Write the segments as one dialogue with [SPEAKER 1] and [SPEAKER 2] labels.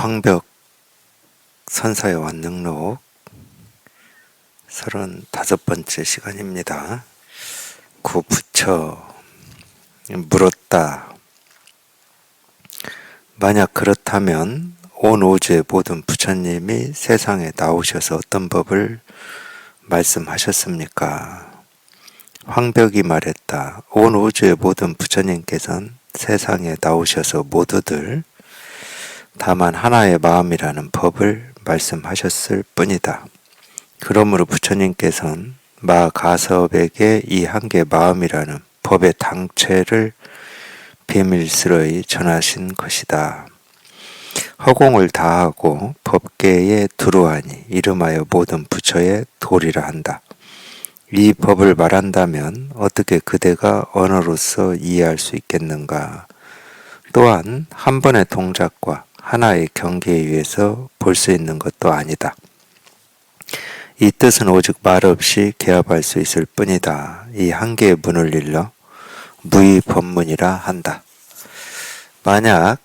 [SPEAKER 1] 황벽 선사의 완능록 35번째 시간입니다. 구부처 물었다. 만약 그렇다면 온 우주의 모든 부처님이 세상에 나오셔서 어떤 법을 말씀하셨습니까? 황벽이 말했다. 온 우주의 모든 부처님께서는 세상에 나오셔서 모두들 다만 하나의 마음이라는 법을 말씀하셨을 뿐이다. 그러므로 부처님께서는 마가섭에게 이 한계 마음이라는 법의 당체를 비밀스러이 전하신 것이다. 허공을 다하고 법계에 두루하니 이름하여 모든 부처의 도리라 한다. 이 법을 말한다면 어떻게 그대가 언어로서 이해할 수 있겠는가? 또한 한 번의 동작과 하나의 경계에 의해서 볼 수 있는 것도 아니다. 이 뜻은 오직 말 없이 개합할 수 있을 뿐이다. 이 한계의 문을 일러 무의법문이라 한다. 만약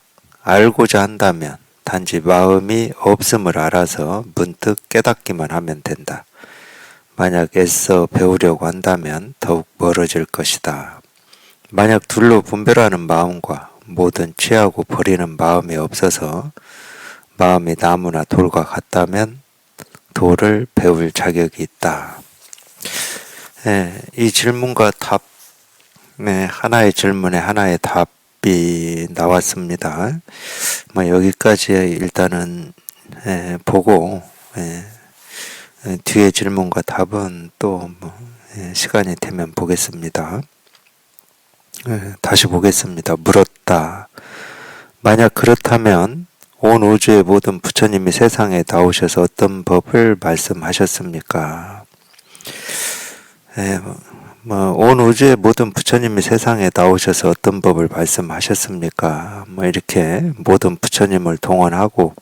[SPEAKER 1] 알고자 한다면 단지 마음이 없음을 알아서 문득 깨닫기만 하면 된다. 만약 애써 배우려고 한다면 더욱 멀어질 것이다. 만약 둘로 분별하는 마음과 모든 취하고 버리는 마음이 없어서 마음이 나무나 돌과 같다면 도를 배울 자격이 있다. 이 질문과 답, 하나의 질문에 하나의 답이 나왔습니다. 여기까지 일단은 보고 뒤에 질문과 답은 또 시간이 되면 보겠습니다. 다시 보겠습니다. 물었다. 만약 그렇다면 온 우주의 모든 부처님이 세상에 나오셔서 어떤 법을 말씀하셨습니까? 온 우주의 모든 부처님이 세상에 나오셔서 어떤 법을 말씀하셨습니까? 이렇게 모든 부처님을 동원하고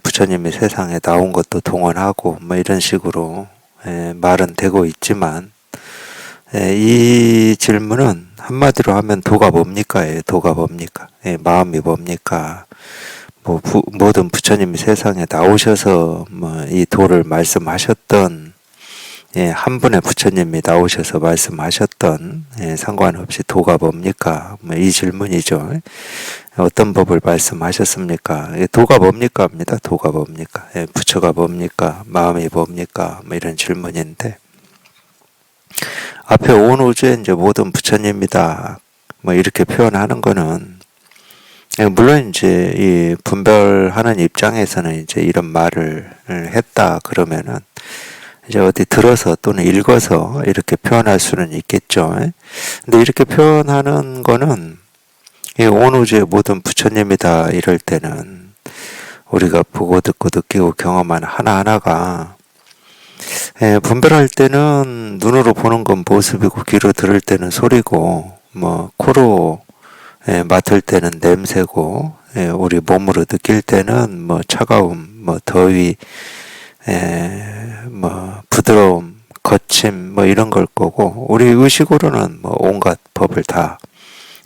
[SPEAKER 1] 부처님이 세상에 나온 것도 동원하고 이런 식으로 말은 되고 있지만 이 질문은 한마디로 하면 도가 뭡니까? 도가 뭡니까? 마음이 뭡니까? 모든 부처님이 세상에 나오셔서 이 도를 말씀하셨던 한 분의 부처님이 나오셔서 말씀하셨던 상관없이 도가 뭡니까? 이 질문이죠. 어떤 법을 말씀하셨습니까? 도가 뭡니까? 합니다. 도가 뭡니까? 부처가 뭡니까? 마음이 뭡니까? 이런 질문인데 앞에 온 우주에 이제 모든 부처님이다. 이렇게 표현하는 거는 물론 이제 이 분별하는 입장에서는 이제 이런 말을 했다 그러면은 이제 어디 들어서 또는 읽어서 이렇게 표현할 수는 있겠죠. 근데 이렇게 표현하는 거는 이 온 우주의 모든 부처님이다 이럴 때는 우리가 보고 듣고 느끼고 경험하는 하나하나가 분별할 때는 눈으로 보는 건 모습이고 귀로 들을 때는 소리고 코로 맡을 때는 냄새고 우리 몸으로 느낄 때는 차가움, 더위, 부드러움, 거침 이런 걸 거고 우리 의식으로는 온갖 법을 다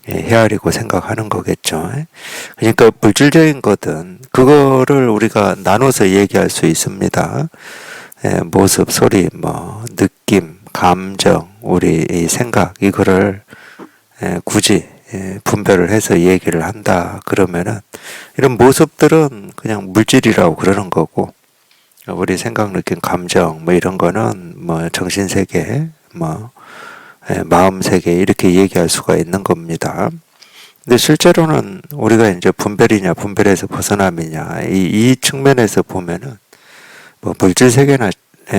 [SPEAKER 1] 헤아리고 생각하는 거겠죠. 그러니까 물질적인 것은 그거를 우리가 나눠서 얘기할 수 있습니다. 모습, 소리, 느낌, 감정, 우리 이 생각 이거를 굳이 분별을 해서 얘기를 한다 그러면은 이런 모습들은 그냥 물질이라고 그러는 거고 우리 생각, 느낌, 감정 이런 거는 정신세계, 마음세계 이렇게 얘기할 수가 있는 겁니다. 근데 실제로는 우리가 이제 분별이냐 분별에서 벗어남이냐 이 측면에서 보면은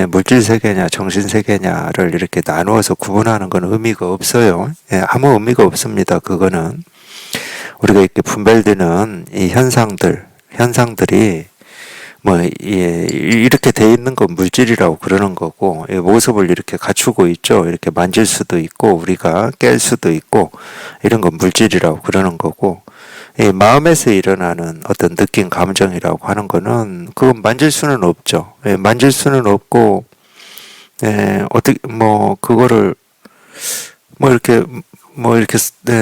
[SPEAKER 1] 물질세계냐 정신세계냐를 이렇게 나누어서 구분하는 건 의미가 없어요. 아무 의미가 없습니다. 그거는 우리가 이렇게 분별되는 이 현상들이 이렇게 돼 있는 건 물질이라고 그러는 거고 모습을 이렇게 갖추고 있죠. 이렇게 만질 수도 있고 우리가 깰 수도 있고 이런 건 물질이라고 그러는 거고 이 마음에서 일어나는 어떤 느낌, 감정이라고 하는 거는 그건 만질 수는 없죠. 만질 수는 없고 어떻게 그거를 이렇게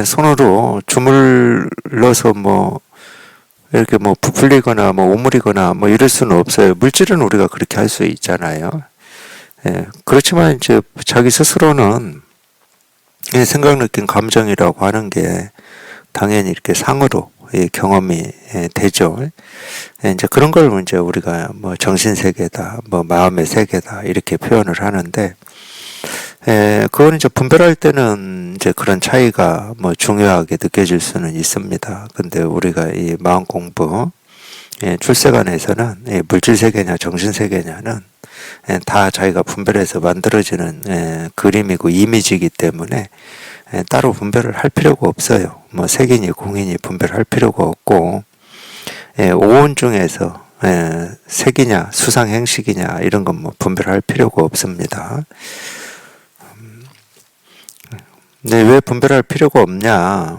[SPEAKER 1] 손으로 주물러서 이렇게 뭐 부풀리거나 뭐 오므리거나 뭐 이럴 수는 없어요. 물질은 우리가 그렇게 할 수 있잖아요. 예, 그렇지만 이제 자기 스스로는 생각, 느낌, 감정이라고 하는 게 당연히 이렇게 상으로 경험이 되죠. 이제 그런 걸 이제 우리가 뭐 정신 세계다, 뭐 마음의 세계다 이렇게 표현을 하는데, 그건 이제 분별할 때는 이제 그런 차이가 뭐 중요하게 느껴질 수는 있습니다. 근데 우리가 이 마음 공부, 출세관에서는 물질 세계냐 정신 세계냐는 다 자기가 분별해서 만들어지는 그림이고 이미지이기 때문에 따로 분별을 할 필요가 없어요. 뭐 색이니 공이니 분별할 필요가 없고, 오온 중에서 색이냐 수상 행식이냐 이런 건 뭐 분별할 필요가 없습니다. 근데 왜 분별할 필요가 없냐?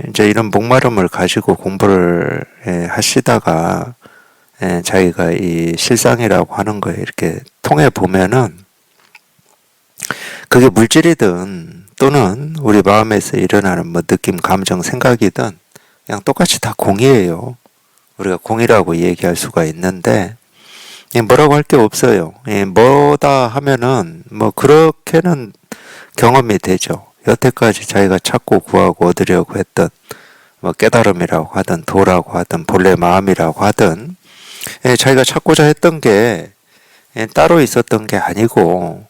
[SPEAKER 1] 이제 이런 목마름을 가지고 공부를 하시다가 자기가 이 실상이라고 하는 거에 이렇게 통해 보면은 그게 물질이든 또는 우리 마음에서 일어나는 뭐 느낌, 감정, 생각이든 그냥 똑같이 다 공이에요. 우리가 공이라고 얘기할 수가 있는데 뭐라고 할 게 없어요. 뭐다 하면은 뭐 그렇게는 경험이 되죠. 여태까지 자기가 찾고 구하고 얻으려고 했던 뭐 깨달음이라고 하든 도라고 하든 본래 마음이라고 하든 자기가 찾고자 했던 게 따로 있었던 게 아니고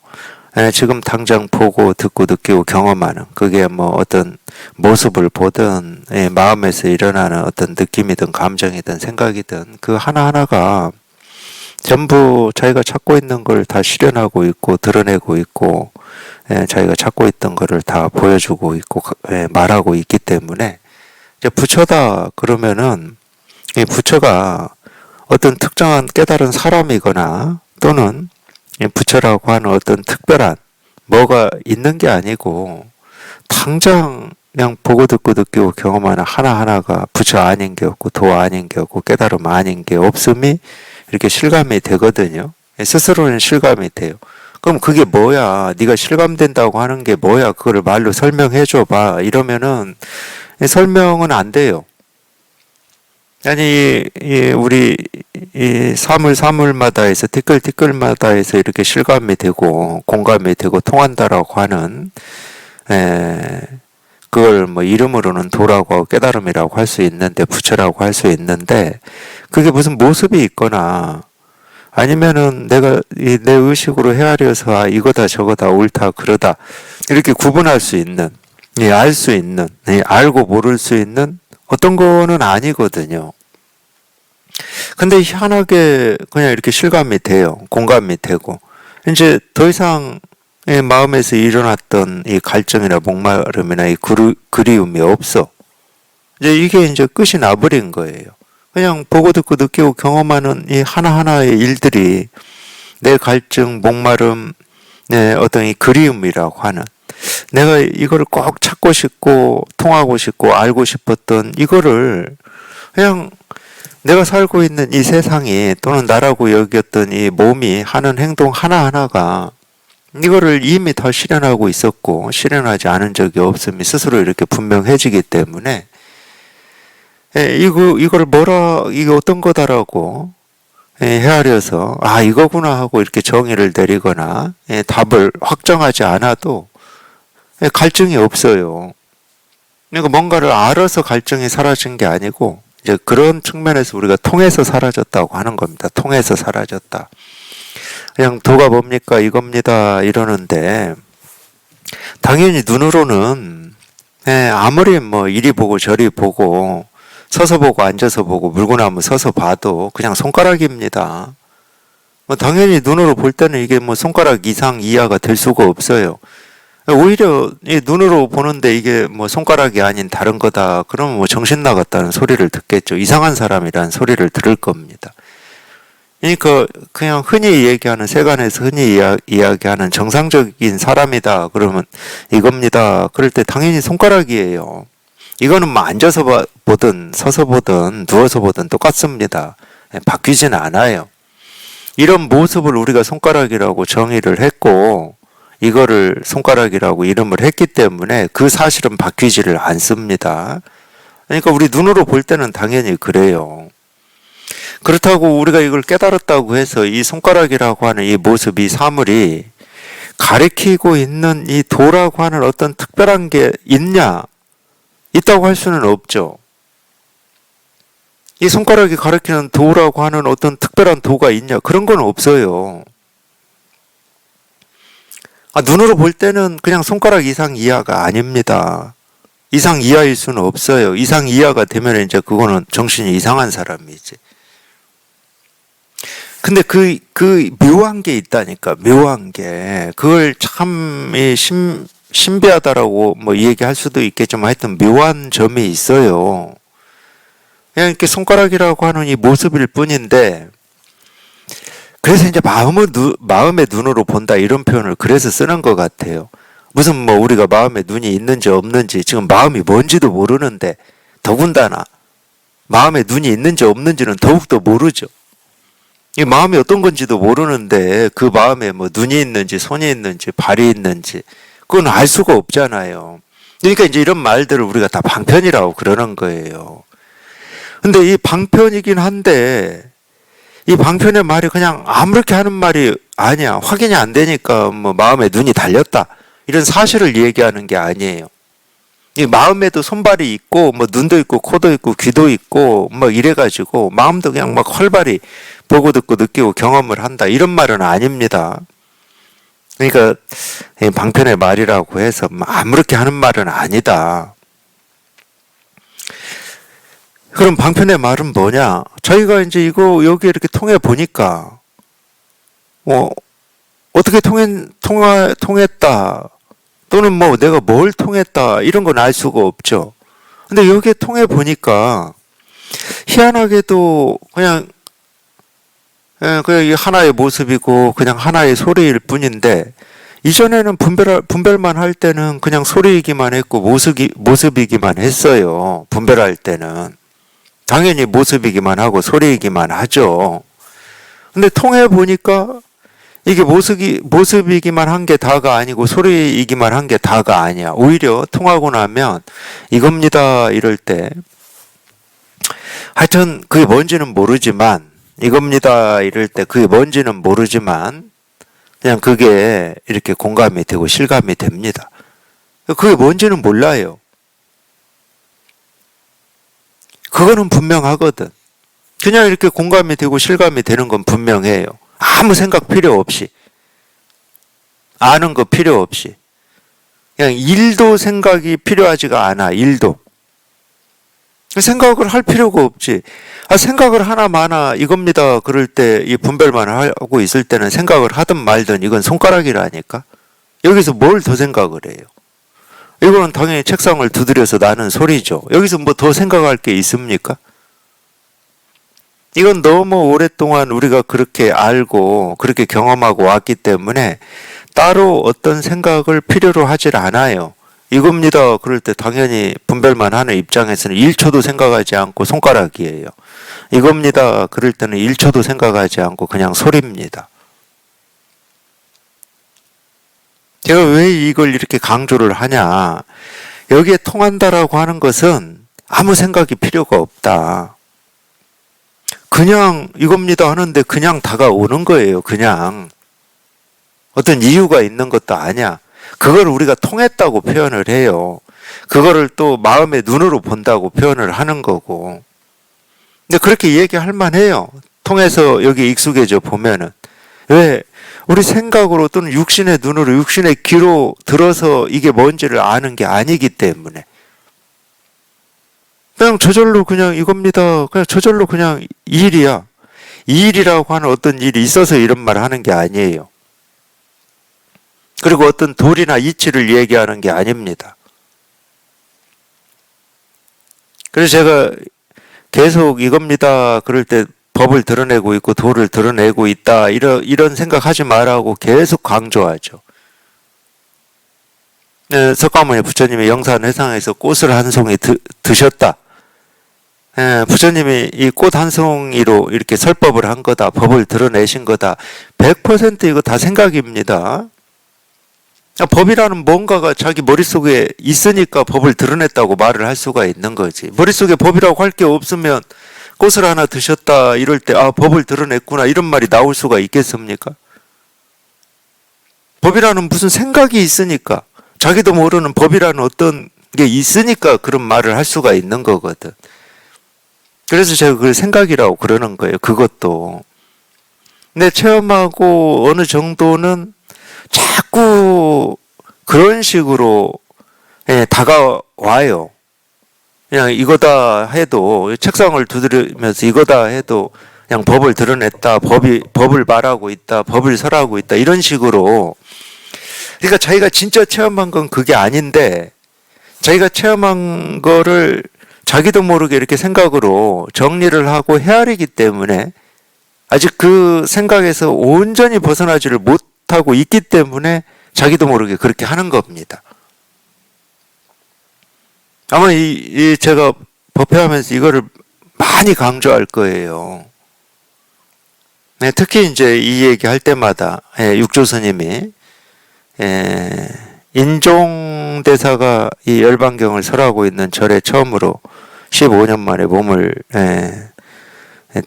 [SPEAKER 1] 지금 당장 보고 듣고 느끼고 경험하는 그게 뭐 어떤 모습을 보든 마음에서 일어나는 어떤 느낌이든 감정이든 생각이든 그 하나하나가 전부 자기가 찾고 있는 걸 다 실현하고 있고 드러내고 있고 자기가 찾고 있던 거를 다 보여주고 있고 말하고 있기 때문에 이제 부처다 그러면은 이 부처가 어떤 특정한 깨달은 사람이거나 또는 부처라고 하는 어떤 특별한 뭐가 있는 게 아니고 당장 그냥 보고 듣고 느끼고 경험하는 하나하나가 부처 아닌 게 없고 도 아닌 게 없고 깨달음 아닌 게 없음이 이렇게 실감이 되거든요. 스스로는 실감이 돼요. 그럼 그게 뭐야? 네가 실감된다고 하는 게 뭐야? 그거를 말로 설명해 줘 봐. 이러면은 설명은 안 돼요. 아니 우리 이 사물마다에서 티끌마다에서 이렇게 실감이 되고 공감이 되고 통한다라고 하는 그걸 뭐 이름으로는 도라고 하고 깨달음이라고 할 수 있는데 부처라고 할 수 있는데 그게 무슨 모습이 있거나 아니면은 내가 내 의식으로 헤아려서 이거다 저거다 옳다 그러다 이렇게 구분할 수 있는 알 수 있는 알고 모를 수 있는 어떤 거는 아니거든요. 근데 희한하게 그냥 이렇게 실감이 돼요. 공감이 되고 이제 더 이상 마음에서 일어났던 이 갈증이나 목마름이나 이 그리움이 없어. 이제 이게 이제 끝이 나버린 거예요. 그냥 보고 듣고 느끼고 경험하는 이 하나하나의 일들이 내 갈증, 목마름, 내 어떤 이 그리움이라고 하는 내가 이거를 꼭 찾고 싶고 통하고 싶고 알고 싶었던 이거를 그냥 내가 살고 있는 이 세상이 또는 나라고 여겼던 이 몸이 하는 행동 하나하나가 이거를 이미 다 실현하고 있었고 실현하지 않은 적이 없음이 스스로 이렇게 분명해지기 때문에 이거를 이게 어떤 거다라고 헤아려서 이거구나 하고 이렇게 정의를 내리거나 답을 확정하지 않아도 갈증이 없어요. 그러니까 뭔가를 알아서 갈증이 사라진 게 아니고 이제 그런 측면에서 우리가 통해서 사라졌다고 하는 겁니다. 통해서 사라졌다. 그냥 도가 뭡니까 이겁니다 이러는데 당연히 눈으로는 아무리 뭐 이리 보고 저리 보고 서서 보고 앉아서 보고 물구나무 서서 봐도 그냥 손가락입니다. 뭐 당연히 눈으로 볼 때는 이게 뭐 손가락 이상 이하가 될 수가 없어요. 오히려 이 눈으로 보는데 이게 뭐 손가락이 아닌 다른 거다 그러면 뭐 정신 나갔다는 소리를 듣겠죠. 이상한 사람이라는 소리를 들을 겁니다. 그러니까 그냥 흔히 얘기하는 세간에서 흔히 이야기하는 정상적인 사람이다 그러면 이겁니다. 그럴 때 당연히 손가락이에요. 이거는 뭐 앉아서 보든 서서 보든 누워서 보든 똑같습니다. 바뀌지는 않아요. 이런 모습을 우리가 손가락이라고 정의를 했고 이거를 손가락이라고 이름을 했기 때문에 그 사실은 바뀌지를 않습니다. 그러니까 우리 눈으로 볼 때는 당연히 그래요. 그렇다고 우리가 이걸 깨달았다고 해서 이 손가락이라고 하는 이 모습, 이 사물이 가리키고 있는 이 도라고 하는 어떤 특별한 게 있다고 할 수는 없죠. 이 손가락이 가리키는 도라고 하는 어떤 특별한 도가 있냐? 그런 건 없어요. 눈으로 볼 때는 그냥 손가락 이상 이하가 아닙니다. 이상 이하일 수는 없어요. 이상 이하가 되면 이제 그거는 정신이 이상한 사람이지. 근데 그 묘한 게 있다니까, 묘한 게. 그걸 참, 신비하다라고 뭐 얘기할 수도 있겠지만 하여튼 묘한 점이 있어요. 그냥 이렇게 손가락이라고 하는 이 모습일 뿐인데, 그래서 이제 마음의 눈으로 본다 이런 표현을 그래서 쓰는 것 같아요. 무슨 뭐 우리가 마음에 눈이 있는지 없는지 지금 마음이 뭔지도 모르는데 더군다나 마음에 눈이 있는지 없는지는 더욱더 모르죠. 이 마음이 어떤 건지도 모르는데 그 마음에 뭐 눈이 있는지 손이 있는지 발이 있는지 그건 알 수가 없잖아요. 그러니까 이제 이런 말들을 우리가 다 방편이라고 그러는 거예요. 근데 이 방편이긴 한데 이 방편의 말이 그냥 아무렇게 하는 말이 아니야. 확인이 안 되니까 뭐 마음에 눈이 달렸다 이런 사실을 얘기하는 게 아니에요. 이 마음에도 손발이 있고 뭐 눈도 있고 코도 있고 귀도 있고 뭐 이래가지고 마음도 그냥 막 활발히 보고 듣고 느끼고 경험을 한다 이런 말은 아닙니다. 그러니까 방편의 말이라고 해서 아무렇게 하는 말은 아니다. 그럼 방편의 말은 뭐냐? 저희가 이제 이거 여기 이렇게 통해 보니까 어떻게 통했다. 또는 뭐 내가 뭘 통했다 이런 건 알 수가 없죠. 근데 여기에 통해 보니까 희한하게도 그냥 이 하나의 모습이고 그냥 하나의 소리일 뿐인데 이전에는 분별만 할 때는 그냥 소리이기만 했고 모습이기만 했어요. 분별할 때는 당연히 모습이기만 하고 소리이기만 하죠. 근데 통해 보니까 이게 모습이기만 한 게 다가 아니고 소리이기만 한 게 다가 아니야. 오히려 통하고 나면 이겁니다 이럴 때 하여튼 그게 뭔지는 모르지만 이겁니다 이럴 때 그게 뭔지는 모르지만 그냥 그게 이렇게 공감이 되고 실감이 됩니다. 그게 뭔지는 몰라요. 그거는 분명하거든. 그냥 이렇게 공감이 되고 실감이 되는 건 분명해요. 아무 생각 필요 없이. 아는 거 필요 없이. 그냥 1도 생각이 필요하지가 않아. 1도. 생각을 할 필요가 없지. 생각을 하나 마나 이겁니다. 그럴 때 이 분별만 하고 있을 때는 생각을 하든 말든 이건 손가락이라니까. 여기서 뭘 더 생각을 해요. 이거는 당연히 책상을 두드려서 나는 소리죠. 여기서 뭐 더 생각할 게 있습니까? 이건 너무 오랫동안 우리가 그렇게 알고 그렇게 경험하고 왔기 때문에 따로 어떤 생각을 필요로 하질 않아요. 이겁니다. 그럴 때 당연히 분별만 하는 입장에서는 1초도 생각하지 않고 손가락이에요. 이겁니다. 그럴 때는 1초도 생각하지 않고 그냥 소리입니다. 제가 왜 이걸 이렇게 강조를 하냐. 여기에 통한다라고 하는 것은 아무 생각이 필요가 없다. 그냥 이겁니다 하는데 그냥 다가오는 거예요. 그냥. 어떤 이유가 있는 것도 아니야. 그걸 우리가 통했다고 표현을 해요. 그거를 또 마음의 눈으로 본다고 표현을 하는 거고. 근데 그렇게 얘기할 만해요. 통해서 여기 익숙해져 보면은. 왜? 우리 생각으로 또는 육신의 눈으로 육신의 귀로 들어서 이게 뭔지를 아는 게 아니기 때문에. 그냥 저절로 그냥 이겁니다. 그냥 저절로 그냥 이 일이야. 이 일이라고 하는 어떤 일이 있어서 이런 말을 하는 게 아니에요. 그리고 어떤 도리나 이치를 얘기하는 게 아닙니다. 그래서 제가 계속 이겁니다. 그럴 때 법을 드러내고 있고 도를 드러내고 있다. 이런 생각하지 말라고 계속 강조하죠. 석가모니 부처님이 영산회상에서 꽃을 한 송이 드셨다. 부처님이 이 꽃 한 송이로 이렇게 설법을 한 거다. 법을 드러내신 거다. 100% 이거 다 생각입니다. 법이라는 뭔가가 자기 머릿속에 있으니까 법을 드러냈다고 말을 할 수가 있는 거지. 머릿속에 법이라고 할 게 없으면 꽃을 하나 드셨다 이럴 때 법을 드러냈구나 이런 말이 나올 수가 있겠습니까? 법이라는 무슨 생각이 있으니까, 자기도 모르는 법이라는 어떤 게 있으니까 그런 말을 할 수가 있는 거거든. 그래서 제가 그걸 생각이라고 그러는 거예요. 그것도. 근데 체험하고 어느 정도는 자꾸 그런 식으로 다가와요. 그냥 이거다 해도, 책상을 두드리면서 이거다 해도 그냥 법을 드러냈다, 법을 말하고 있다, 법을 설하고 있다, 이런 식으로. 그러니까 자기가 진짜 체험한 건 그게 아닌데, 자기가 체험한 거를 자기도 모르게 이렇게 생각으로 정리를 하고 헤아리기 때문에 아직 그 생각에서 온전히 벗어나지를 못하고 있기 때문에 자기도 모르게 그렇게 하는 겁니다. 아마 제가 법회하면서 이거를 많이 강조할 거예요. 네, 특히 이제 이 얘기 할 때마다 육조 스님이 인종대사가 이 열반경을 설하고 있는 절에 처음으로 15년 만에 몸을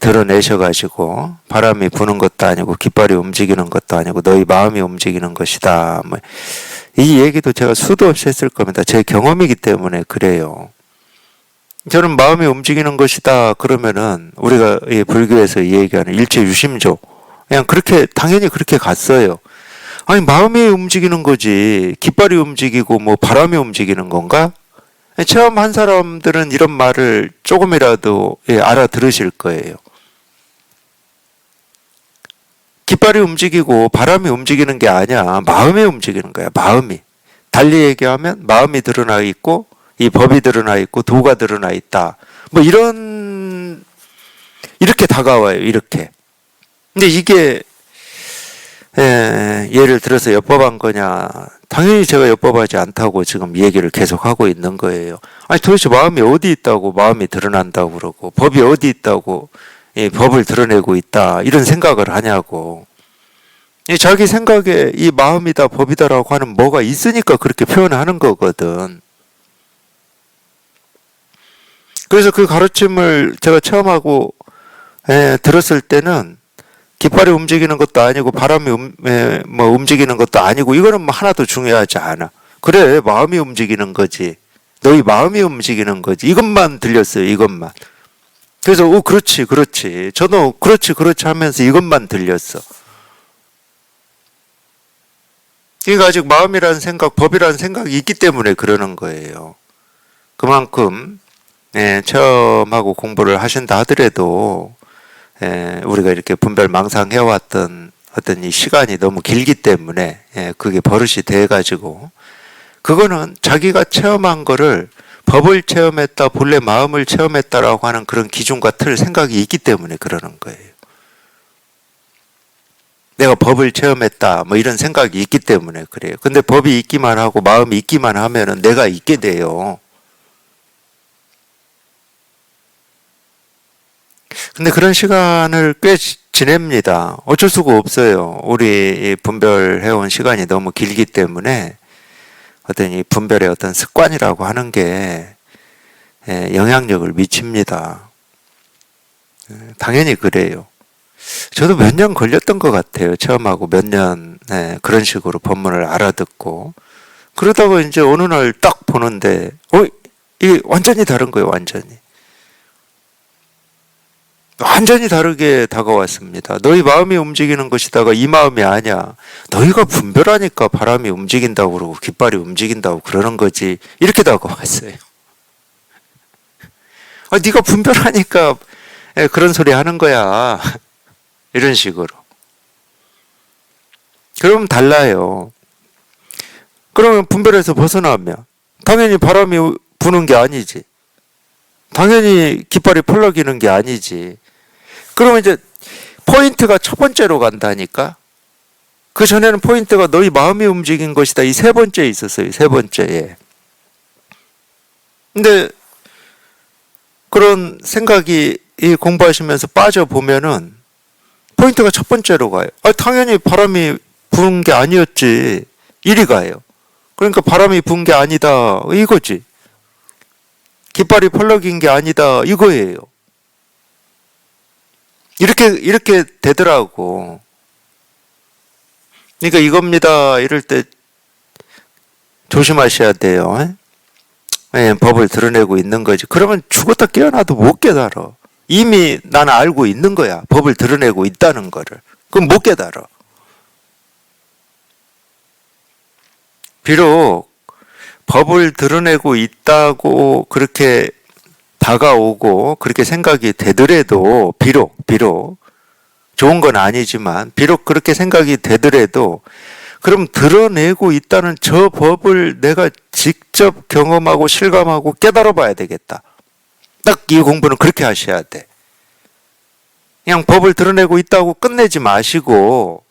[SPEAKER 1] 드러내셔가지고, 바람이 부는 것도 아니고 깃발이 움직이는 것도 아니고 너희 마음이 움직이는 것이다. 이 얘기도 제가 수도 없이 했을 겁니다. 제 경험이기 때문에 그래요. 저는 마음이 움직이는 것이다 그러면은 우리가 이 불교에서 얘기하는 일체유심조, 그냥 그렇게 당연히 그렇게 갔어요. 아니, 마음이 움직이는 거지 깃발이 움직이고 뭐 바람이 움직이는 건가? 체험한 사람들은 이런 말을 조금이라도 알아들으실 거예요. 깃발이 움직이고 바람이 움직이는 게 아니야. 마음이 움직이는 거야. 마음이. 달리 얘기하면 마음이 드러나 있고 이 법이 드러나 있고 도가 드러나 있다. 뭐 이렇게 다가와요. 이렇게. 근데 이게 예를 들어서 엿법한 거냐? 당연히 제가 엿법하지 않다고 지금 얘기를 계속하고 있는 거예요. 아니, 도대체 마음이 어디 있다고 마음이 드러난다고 그러고, 법이 어디 있다고 법을 드러내고 있다, 이런 생각을 하냐고. 자기 생각에 이 마음이다 법이다라고 하는 뭐가 있으니까 그렇게 표현하는 거거든. 그래서 그 가르침을 제가 처음하고 들었을 때는 깃발이 움직이는 것도 아니고 바람이 움직이는 것도 아니고 이거는 뭐 하나도 중요하지 않아. 그래, 마음이 움직이는 거지. 너희 마음이 움직이는 거지. 이것만 들렸어요. 이것만. 그래서 그렇지 그렇지. 저도 그렇지 하면서 이것만 들렸어. 그러니까 아직 마음이라는 생각, 법이라는 생각이 있기 때문에 그러는 거예요. 그만큼 체험하고 공부를 하신다 하더라도 우리가 이렇게 분별망상해왔던 어떤 이 시간이 너무 길기 때문에 그게 버릇이 돼가지고, 그거는 자기가 체험한 거를 법을 체험했다, 본래 마음을 체험했다라고 하는 그런 기준과 틀, 생각이 있기 때문에 그러는 거예요. 내가 법을 체험했다 뭐 이런 생각이 있기 때문에 그래요. 근데 법이 있기만 하고 마음이 있기만 하면은 내가 있게 돼요. 근데 그런 시간을 꽤 지냅니다. 어쩔 수가 없어요. 우리 분별해온 시간이 너무 길기 때문에 어떤 이 분별의 어떤 습관이라고 하는 게 영향력을 미칩니다. 당연히 그래요. 저도 몇 년 걸렸던 것 같아요. 처음하고 몇 년 그런 식으로 법문을 알아듣고, 그러다가 이제 어느 날 딱 보는데 이게 완전히 다른 거예요. 완전히 다르게 다가왔습니다. 너희 마음이 움직이는 것이다가 이 마음이 아니야. 너희가 분별하니까 바람이 움직인다고 그러고 깃발이 움직인다고 그러는 거지. 이렇게 다가왔어요. 네가 분별하니까 그런 소리 하는 거야. 이런 식으로. 그러면 달라요. 그러면 분별에서 벗어나면 당연히 바람이 부는 게 아니지. 당연히 깃발이 펄럭이는 게 아니지. 그러면 이제 포인트가 첫 번째로 간다니까. 그 전에는 포인트가 너희 마음이 움직인 것이다. 이 세 번째에 있었어요. 세 번째에. 근데 그런 생각이 공부하시면서 빠져보면은 포인트가 첫 번째로 가요. 당연히 바람이 부는 게 아니었지. 이리 가요. 그러니까 바람이 분 게 아니다 이거지. 깃발이 펄럭인 게 아니다 이거예요. 이렇게 되더라고. 그러니까 이겁니다. 이럴 때 조심하셔야 돼요. 예, 법을 드러내고 있는 거지. 그러면 죽었다 깨어나도 못 깨달아. 이미 나는 알고 있는 거야. 법을 드러내고 있다는 거를. 그럼 못 깨달아. 비록 법을 드러내고 있다고 그렇게 다가오고 그렇게 생각이 되더라도 비록 좋은 건 아니지만 비록 그렇게 생각이 되더라도 그럼 드러내고 있다는 저 법을 내가 직접 경험하고 실감하고 깨달아 봐야 되겠다. 딱 이 공부는 그렇게 하셔야 돼. 그냥 법을 드러내고 있다고 끝내지 마시고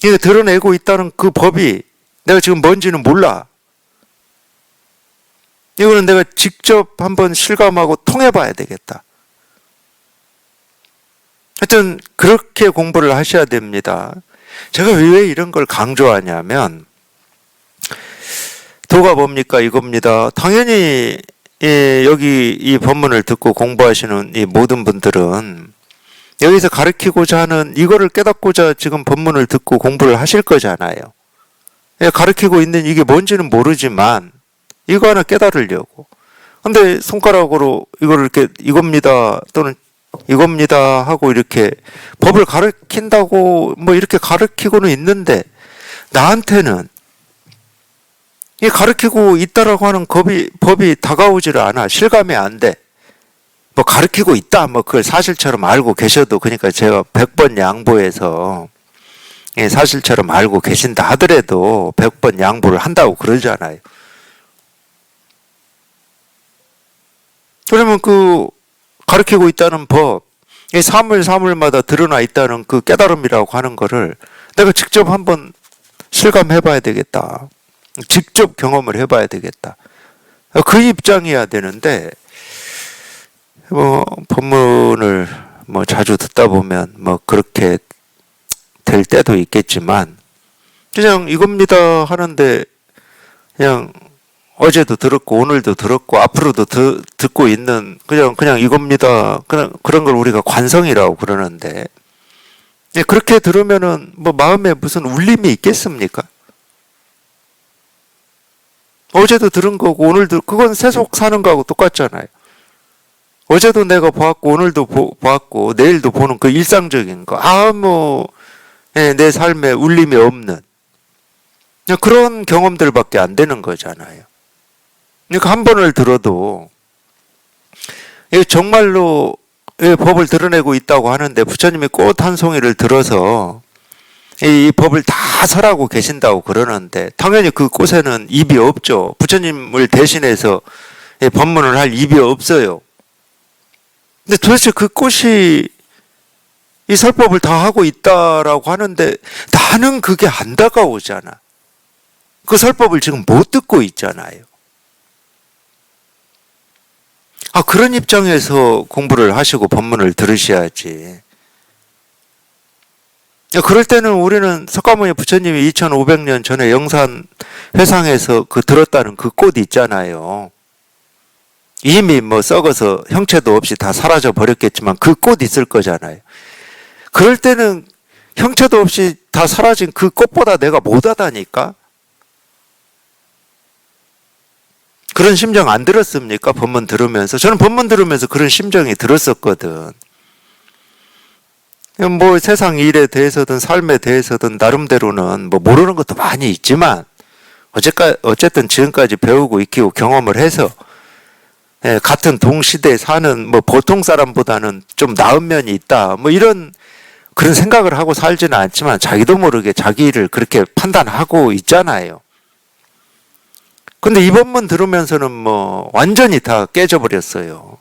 [SPEAKER 1] 이거 드러내고 있다는 그 법이 내가 지금 뭔지는 몰라. 이거는 내가 직접 한번 실감하고 통해봐야 되겠다. 하여튼 그렇게 공부를 하셔야 됩니다. 제가 왜 이런 걸 강조하냐면 도가 뭡니까? 이겁니다. 당연히 여기 이 법문을 듣고 공부하시는 이 모든 분들은 여기서 가르치고자 하는 이거를 깨닫고자 지금 법문을 듣고 공부를 하실 거잖아요. 가르치고 있는 이게 뭔지는 모르지만 이거 하나 깨달으려고. 근데 손가락으로 이거를 이렇게 이겁니다 또는 이겁니다 하고 이렇게 법을 가르친다고 뭐 이렇게 가르치고는 있는데 나한테는 이 가르치고 있다라고 하는 법이 다가오지를 않아. 실감이 안 돼. 뭐 가르치고 있다 뭐 그걸 사실처럼 알고 계셔도 그러니까 제가 100번 양보해서 사실처럼 알고 계신다 하더라도 100번 양보를 한다고 그러잖아요. 그러면 그 가르치고 있다는 법, 사물마다 드러나 있다는 그 깨달음이라고 하는 거를 내가 직접 한번 실감해 봐야 되겠다. 직접 경험을 해 봐야 되겠다. 그 입장이어야 되는데, 법문을 자주 듣다 보면 그렇게 될 때도 있겠지만, 그냥 이겁니다 하는데, 그냥 어제도 들었고, 오늘도 들었고, 앞으로도 듣고 있는, 그냥 이겁니다. 그런 걸 우리가 관성이라고 그러는데, 그렇게 들으면은 마음에 무슨 울림이 있겠습니까? 어제도 들은 거고, 오늘도, 그건 세속 사는 거하고 똑같잖아요. 어제도 내가 보았고, 오늘도 보았고, 내일도 보는 그 일상적인 거. 내 삶에 울림이 없는, 그런 경험들밖에 안 되는 거잖아요. 그러니까 한 번을 들어도 정말로 법을 드러내고 있다고 하는데 부처님이 꽃 한 송이를 들어서 이 법을 다 설하고 계신다고 그러는데 당연히 그 꽃에는 입이 없죠. 부처님을 대신해서 법문을 할 입이 없어요. 근데 도대체 그 꽃이 이 설법을 다 하고 있다라고 하는데 나는 그게 안 다가오잖아. 그 설법을 지금 못 듣고 있잖아요. 그런 입장에서 공부를 하시고 법문을 들으셔야지. 그럴 때는 우리는 석가모니 부처님이 2500년 전에 영산 회상에서 들었다는 그 꽃 있잖아요. 이미 썩어서 형체도 없이 다 사라져 버렸겠지만 그 꽃 있을 거잖아요. 그럴 때는 형체도 없이 다 사라진 그 꽃보다 내가 못하다니까? 그런 심정 안 들었습니까? 법문 들으면서. 저는 법문 들으면서 그런 심정이 들었었거든. 세상 일에 대해서든 삶에 대해서든 나름대로는 모르는 것도 많이 있지만 어쨌든 지금까지 배우고 익히고 경험을 해서 같은 동시대에 사는 보통 사람보다는 좀 나은 면이 있다. 이런 그런 생각을 하고 살지는 않지만 자기도 모르게 자기 일을 그렇게 판단하고 있잖아요. 근데 이 법문 들으면서는 완전히 다 깨져버렸어요.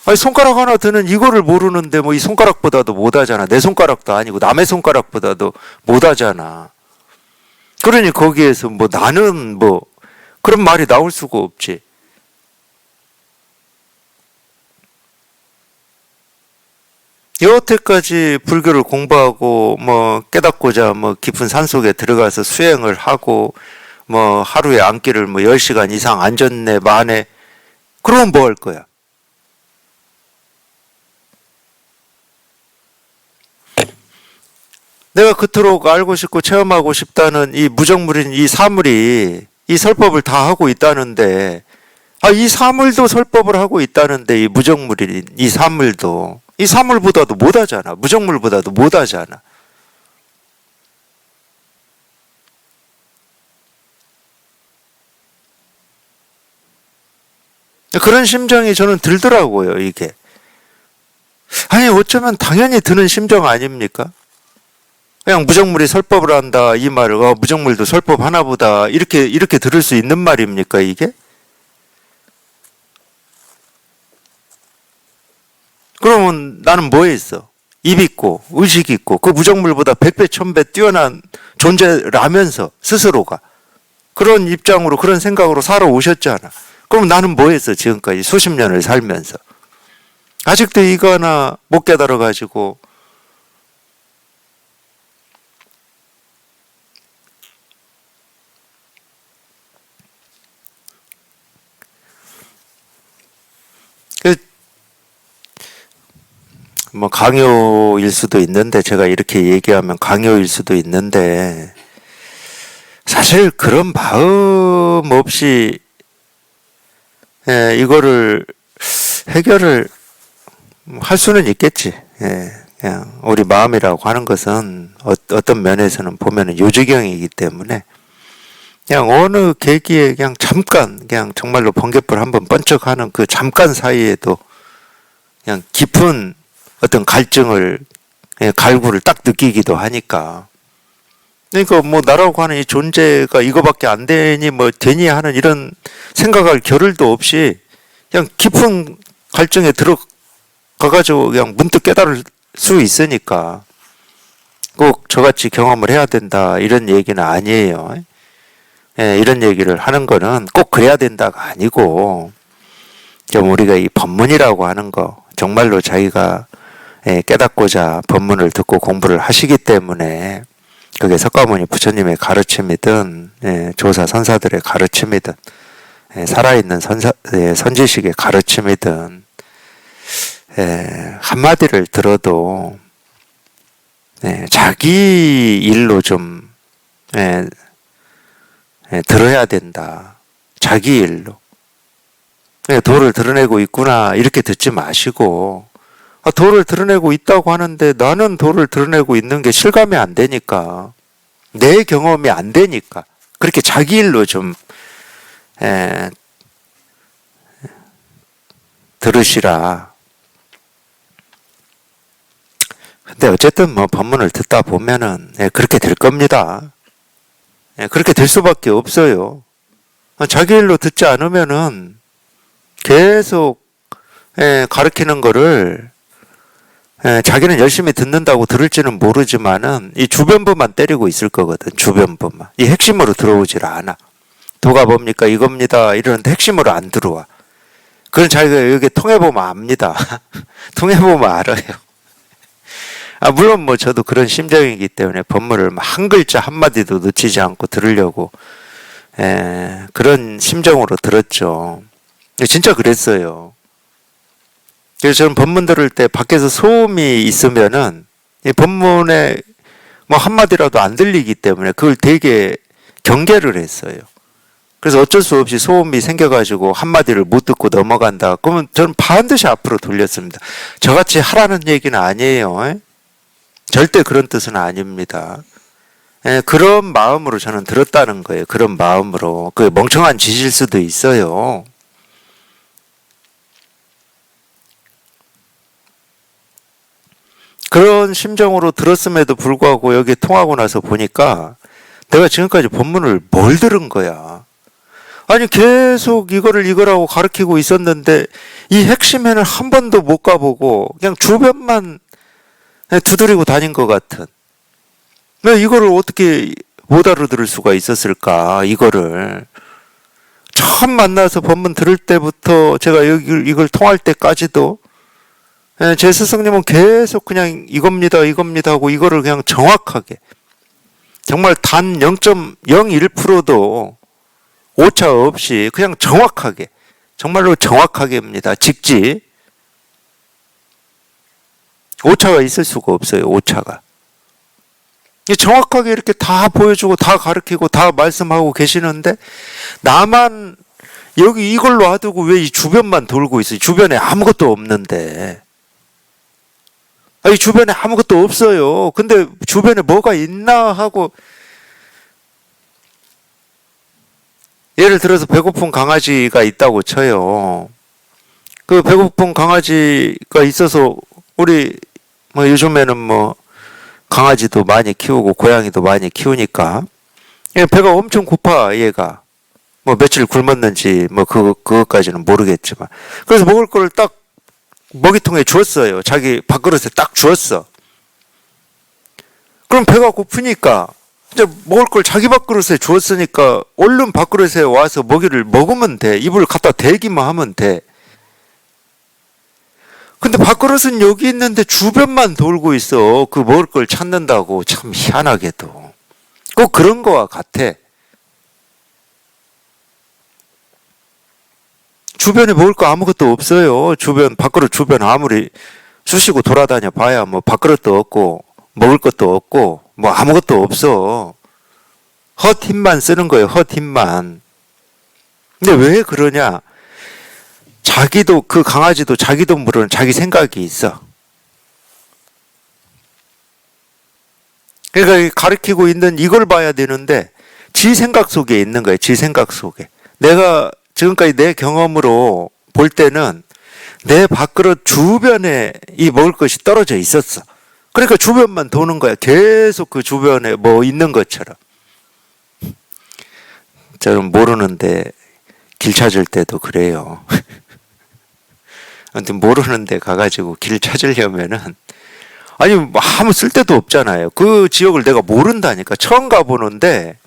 [SPEAKER 1] 아니, 손가락 하나 드는 이거를 모르는데 이 손가락보다도 못하잖아. 내 손가락도 아니고 남의 손가락보다도 못하잖아. 그러니 거기에서 나는 그런 말이 나올 수가 없지. 여태까지 불교를 공부하고 뭐 깨닫고자 뭐 깊은 산속에 들어가서 수행을 하고 뭐 하루에 앉기를 뭐 10시간 이상 앉았네 마네. 그러면 뭐 할 거야? 내가 그토록 알고 싶고 체험하고 싶다는 이 무정물인 이 사물이 이 설법을 다 하고 있다는데, 이 사물도 설법을 하고 있다는데, 이 무정물인 이 사물도 이 사물보다도 못하잖아. 무정물보다도 못하잖아. 그런 심정이 저는 들더라고요, 이게. 아니, 어쩌면 당연히 드는 심정 아닙니까? 그냥 무정물이 설법을 한다, 이 말을, 무정물도 설법 하나보다, 이렇게 들을 수 있는 말입니까, 이게? 그러면 나는 뭐 했어? 입 있고, 의식 있고, 그 무정물보다 100배, 1000배 뛰어난 존재라면서, 스스로가. 그런 입장으로, 그런 생각으로 살아오셨잖아. 그럼 나는 뭐 했어, 지금까지 수십 년을 살면서. 아직도 이거 하나 못 깨달아가지고, 뭐 강요일 수도 있는데, 제가 이렇게 얘기하면 강요일 수도 있는데, 사실 그런 마음 없이 이거를 해결을 할 수는 있겠지. 그냥 우리 마음이라고 하는 것은 어떤 면에서는 보면은 요지경이기 때문에 그냥 어느 계기에 그냥 잠깐, 그냥 정말로 번갯불 한번 번쩍하는 그 잠깐 사이에도 그냥 깊은 어떤 갈증을, 갈구를 딱 느끼기도 하니까. 그러니까 뭐 나라고 하는 이 존재가 이거밖에 안 되니 뭐 되니 하는 이런 생각할 겨를도 없이 그냥 깊은 갈증에 들어가가지고 그냥 문득 깨달을 수 있으니까 꼭 저같이 경험을 해야 된다 이런 얘기는 아니에요. 이런 얘기를 하는 거는 꼭 그래야 된다가 아니고, 좀 우리가 이 법문이라고 하는 거 정말로 자기가 깨닫고자 법문을 듣고 공부를 하시기 때문에, 그게 석가모니 부처님의 가르침이든 조사 선사들의 가르침이든 살아있는 선지식의 가르침이든, 한마디를 들어도 자기 일로 좀 들어야 된다. 자기 일로. 도를 드러내고 있구나 이렇게 듣지 마시고, 도를 드러내고 있다고 하는데 나는 도를 드러내고 있는 게 실감이 안 되니까, 내 경험이 안 되니까 그렇게 자기 일로 좀 들으시라. 근데 어쨌든 뭐 법문을 듣다 보면은 그렇게 될 겁니다. 그렇게 될 수밖에 없어요. 자기 일로 듣지 않으면은 계속 가르치는 거를 자기는 열심히 듣는다고 들을지는 모르지만은 이 주변부만 때리고 있을 거거든. 주변부만. 이 핵심으로 들어오질 않아. 도가 뭡니까? 이겁니다. 이러는데 핵심으로 안 들어와. 그건 자기가 여기 통해보면 압니다. 통해보면 알아요. 물론 뭐 저도 그런 심정이기 때문에 법문을 한 글자 한마디도 놓치지 않고 들으려고 그런 심정으로 들었죠. 진짜 그랬어요. 그래서 저는 법문 들을 때 밖에서 소음이 있으면은 이 법문에 뭐 한마디라도 안 들리기 때문에 그걸 되게 경계를 했어요. 그래서 어쩔 수 없이 소음이 생겨가지고 한마디를 못 듣고 넘어간다. 그러면 저는 반드시 앞으로 돌렸습니다. 저같이 하라는 얘기는 아니에요. 절대 그런 뜻은 아닙니다. 그런 마음으로 저는 들었다는 거예요. 그런 마음으로. 그 멍청한 짓일 수도 있어요. 그런 심정으로 들었음에도 불구하고 여기 통하고 나서 보니까 내가 지금까지 법문을 뭘 들은 거야. 아니 계속 이거라고 가르치고 있었는데 이 핵심에는 한 번도 못 가보고 그냥 주변만 두드리고 다닌 것 같은. 왜 이거를 어떻게 못 알아들을 수가 있었을까? 이거를 처음 만나서 법문 들을 때부터 제가 이걸 통할 때까지도 제 스승님은 계속 그냥 이겁니다 하고 이거를 그냥 정확하게 정말 단 0.01%도 오차 없이 그냥 정확하게 정말로 정확하게입니다. 직지 오차가 있을 수가 없어요. 오차가 정확하게 이렇게 다 보여주고 다 가르치고 다 말씀하고 계시는데 나만 여기 이걸 놔두고 왜 이 주변만 돌고 있어요? 주변에 아무것도 없는데. 아니, 주변에 아무것도 없어요. 근데 주변에 뭐가 있나 하고, 예를 들어서 배고픈 강아지가 있다고 쳐요. 그 배고픈 강아지가 있어서 우리 뭐 요즘에는 뭐 강아지도 많이 키우고 고양이도 많이 키우니까 배가 엄청 고파 얘가. 뭐 며칠 굶었는지 뭐 그것까지는 모르겠지만 그래서 먹을 거를 딱 먹이통에 주었어요. 자기 밥그릇에 딱 주었어. 그럼 배가 고프니까 이제 먹을 걸 자기 밥그릇에 주었으니까 얼른 밥그릇에 와서 먹이를 먹으면 돼. 입을 갖다 대기만 하면 돼. 근데 밥그릇은 여기 있는데 주변만 돌고 있어. 그 먹을 걸 찾는다고. 참 희한하게도 꼭 그런 거와 같아. 주변에 먹을 거 아무것도 없어요. 밥그릇 주변 아무리 쑤시고 돌아다녀 봐야 뭐 밥그릇도 없고, 먹을 것도 없고, 뭐 아무것도 없어. 헛힘만 쓰는 거예요, 헛힘만. 근데 왜 그러냐? 그 강아지도 자기도 모르는 자기 생각이 있어. 그러니까 가르치고 있는 이걸 봐야 되는데, 지 생각 속에 있는 거예요, 지 생각 속에. 내가 지금까지 내 경험으로 볼 때는 내 밥그릇 주변에 이 먹을 것이 떨어져 있었어. 그러니까 주변만 도는 거야. 계속 그 주변에 뭐 있는 것처럼. 저는 모르는데 길 찾을 때도 그래요. 아무튼 모르는데 가가지고 길 찾으려면은 아니 뭐 아무 쓸데도 없잖아요. 그 지역을 내가 모른다니까. 처음 가보는데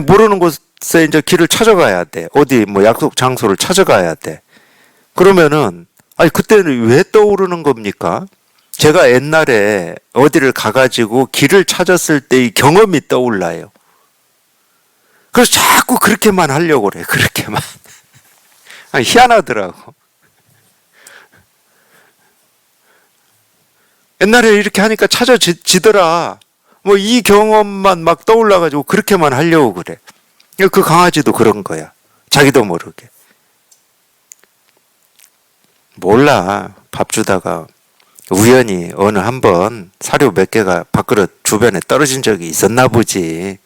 [SPEAKER 1] 모르는 곳에 이제 길을 찾아가야 돼. 어디 뭐 약속 장소를 찾아가야 돼. 그러면은 아니 그때는 왜 떠오르는 겁니까? 제가 옛날에 어디를 가가지고 길을 찾았을 때의 경험이 떠올라요. 그래서 자꾸 그렇게만 하려고 그래. 그렇게만. 아니, 희한하더라고. 옛날에 이렇게 하니까 찾아지더라. 뭐 이 경험만 막 떠올라가지고 그렇게만 하려고 그래. 그 강아지도 그런 거야. 자기도 모르게. 몰라. 밥 주다가 우연히 어느 한 번 사료 몇 개가 밥그릇 주변에 떨어진 적이 있었나 보지.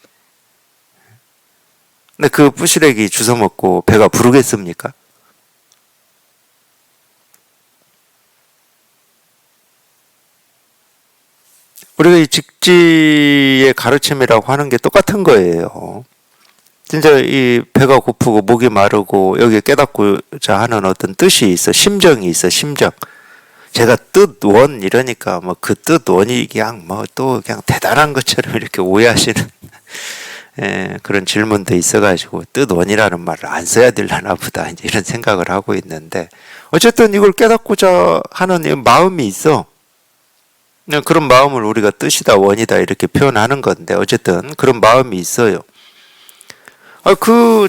[SPEAKER 1] 근데 그 부시래기 주워 먹고 배가 부르겠습니까? 우리가 이 직지의 가르침이라고 하는 게 똑같은 거예요. 진짜 이 배가 고프고 목이 마르고 여기에 깨닫고자 하는 어떤 뜻이 있어. 심정이 있어. 심정. 제가 뜻원 이러니까 뭐 그 뜻원이 그냥 뭐 또 그냥 대단한 것처럼 이렇게 오해하시는 그런 질문도 있어가지고 뜻원이라는 말을 안 써야 되려나 보다 이제 이런 생각을 하고 있는데 어쨌든 이걸 깨닫고자 하는 마음이 있어. 그런 마음을 우리가 뜻이다 원이다 이렇게 표현하는 건데 어쨌든 그런 마음이 있어요.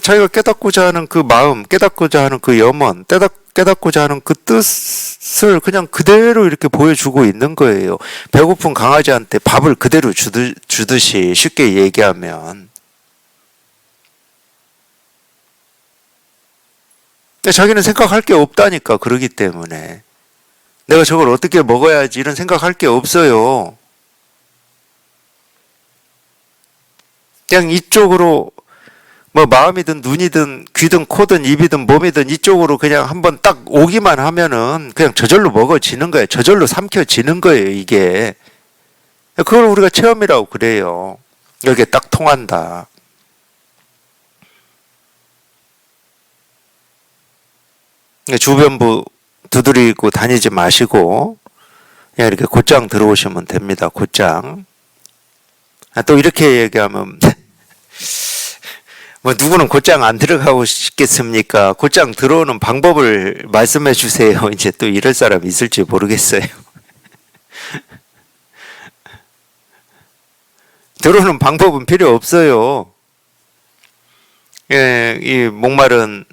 [SPEAKER 1] 자기가 깨닫고자 하는 그 마음, 깨닫고자 하는 그 염원, 깨닫고자 하는 그 뜻을 그냥 그대로 이렇게 보여주고 있는 거예요. 배고픈 강아지한테 밥을 그대로 주듯이 쉽게 얘기하면. 자기는 생각할 게 없다니까, 그러기 때문에. 내가 저걸 어떻게 먹어야지 이런 생각할 게 없어요. 그냥 이쪽으로 뭐 마음이든 눈이든 귀든 코든 입이든 몸이든 이쪽으로 그냥 한번 딱 오기만 하면은 그냥 저절로 먹어지는 거예요. 저절로 삼켜지는 거예요, 이게. 그걸 우리가 체험이라고 그래요. 여기에 딱 통한다. 주변부 두드리고 다니지 마시고 그냥 이렇게 곧장 들어오시면 됩니다. 곧장. 또 이렇게 얘기하면 뭐 누구는 곧장 안 들어가고 싶겠습니까? 곧장 들어오는 방법을 말씀해 주세요. 이제 또 이럴 사람 있을지 모르겠어요. 들어오는 방법은 필요 없어요. 예, 이 목마른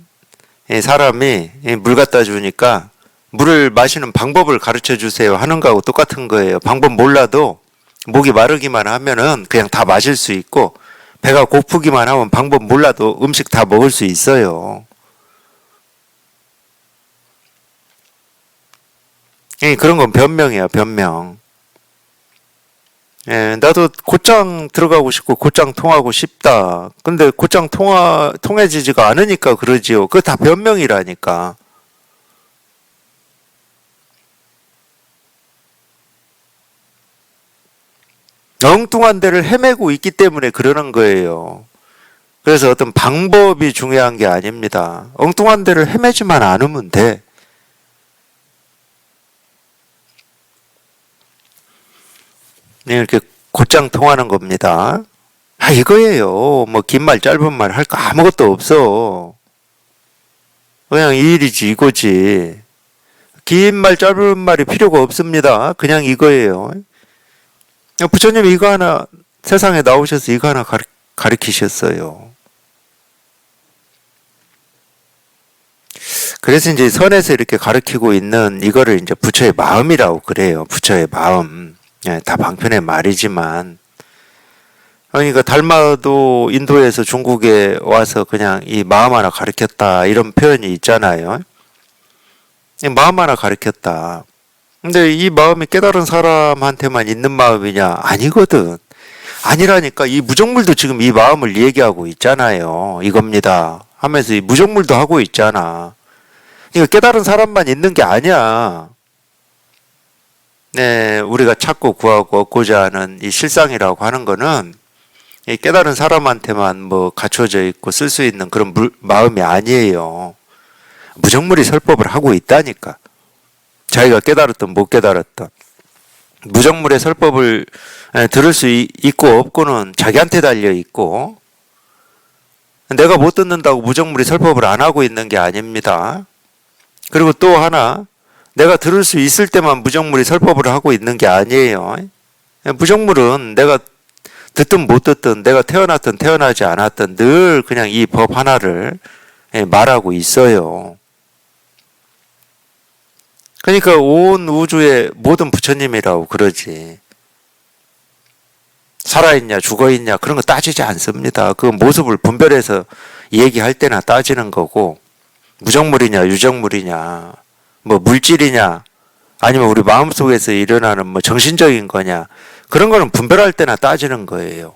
[SPEAKER 1] 사람이 물 갖다 주니까 물을 마시는 방법을 가르쳐 주세요 하는 거하고 똑같은 거예요. 방법 몰라도 목이 마르기만 하면은 그냥 다 마실 수 있고, 배가 고프기만 하면 방법 몰라도 음식 다 먹을 수 있어요. 예, 그런 건 변명이야, 변명. 예, 나도 곧장 들어가고 싶고 곧장 통하고 싶다. 근데 곧장 통해지지가 않으니까 그러지요. 그거 다 변명이라니까. 엉뚱한 데를 헤매고 있기 때문에 그러는 거예요. 그래서 어떤 방법이 중요한 게 아닙니다. 엉뚱한 데를 헤매지만 않으면 돼. 네, 이렇게 곧장 통하는 겁니다. 아, 이거예요. 뭐, 긴 말, 짧은 말 할 거 아무것도 없어. 그냥 이 일이지, 이거지. 긴 말, 짧은 말이 필요가 없습니다. 그냥 이거예요. 부처님 이거 하나, 세상에 나오셔서 이거 하나 가르치셨어요. 그래서 이제 선에서 이렇게 가르치고 있는 이거를 이제 부처의 마음이라고 그래요. 부처의 마음. 예, 다 방편의 말이지만. 그러니까 달마도 인도에서 중국에 와서 그냥 이 마음 하나 가르쳤다 이런 표현이 있잖아요. 마음 하나 가르쳤다. 근데 이 마음이 깨달은 사람한테만 있는 마음이냐? 아니거든. 아니라니까. 이 무정물도 지금 이 마음을 얘기하고 있잖아요. 이겁니다 하면서 이 무정물도 하고 있잖아. 그러니까 깨달은 사람만 있는 게 아니야. 네, 우리가 찾고 구하고 얻고자 하는 이 실상이라고 하는 거는 이 깨달은 사람한테만 뭐 갖춰져 있고 쓸 수 있는 그런 마음이 아니에요. 무정물이 설법을 하고 있다니까. 자기가 깨달았든 못 깨달았든. 무정물의 설법을 들을 수 있고 없고는 자기한테 달려 있고, 내가 못 듣는다고 무정물이 설법을 안 하고 있는 게 아닙니다. 그리고 또 하나, 내가 들을 수 있을 때만 무정물이 설법을 하고 있는 게 아니에요. 무정물은 내가 듣든 못 듣든, 내가 태어났든 태어나지 않았든 늘 그냥 이 법 하나를 말하고 있어요. 그러니까 온 우주의 모든 부처님이라고 그러지. 살아있냐 죽어있냐 그런 거 따지지 않습니다. 그 모습을 분별해서 얘기할 때나 따지는 거고, 무정물이냐 유정물이냐 뭐 물질이냐 아니면 우리 마음속에서 일어나는 뭐 정신적인 거냐 그런 거는 분별할 때나 따지는 거예요.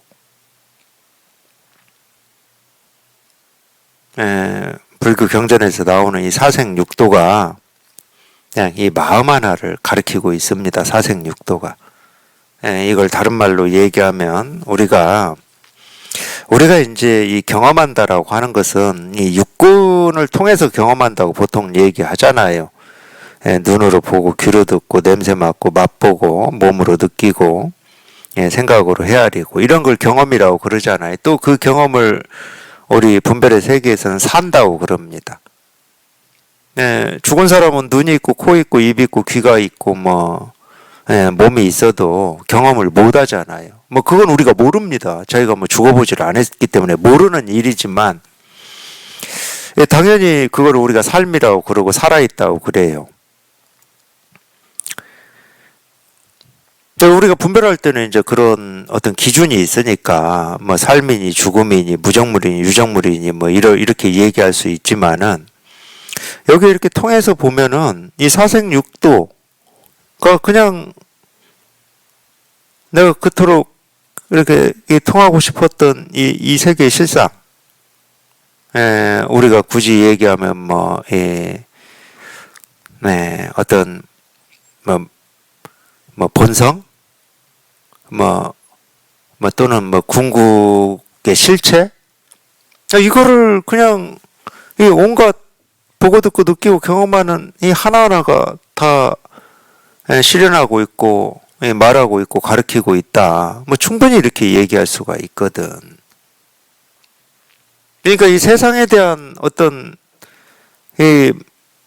[SPEAKER 1] 불교 경전에서 나오는 이 사생육도가 그냥 이 마음 하나를 가리키고 있습니다. 사생육도가. 이걸 다른 말로 얘기하면 우리가 이제 이 경험한다라고 하는 것은 이 육군을 통해서 경험한다고 보통 얘기하잖아요. 눈으로 보고 귀로 듣고 냄새 맡고 맛보고 몸으로 느끼고 생각으로 헤아리고 이런 걸 경험이라고 그러잖아요. 또 그 경험을 우리 분별의 세계에서는 산다고 그럽니다. 죽은 사람은 눈이 있고 코 있고 입 있고 귀가 있고 뭐 몸이 있어도 경험을 못 하잖아요. 뭐 그건 우리가 모릅니다. 저희가 뭐 죽어보질 않았기 때문에 모르는 일이지만 당연히 그걸 우리가 삶이라고 그러고 살아있다고 그래요. 우리가 분별할 때는 이제 그런 어떤 기준이 있으니까 뭐 삶이니 죽음이니 무정물이니 유정물이니 뭐 이렇게 얘기할 수 있지만은 여기 이렇게 통해서 보면은 이 사생육도가 그냥 내가 그토록 이렇게 통하고 싶었던 이 세계의 실상, 우리가 굳이 얘기하면 뭐, 어떤 뭐 본성, 또는 뭐 궁극의 실체, 이거를 그냥 이 온갖 보고 듣고 느끼고 경험하는 이 하나하나가 다 실현하고 있고 말하고 있고 가르치고 있다. 뭐 충분히 이렇게 얘기할 수가 있거든. 그러니까 이 세상에 대한 어떤 이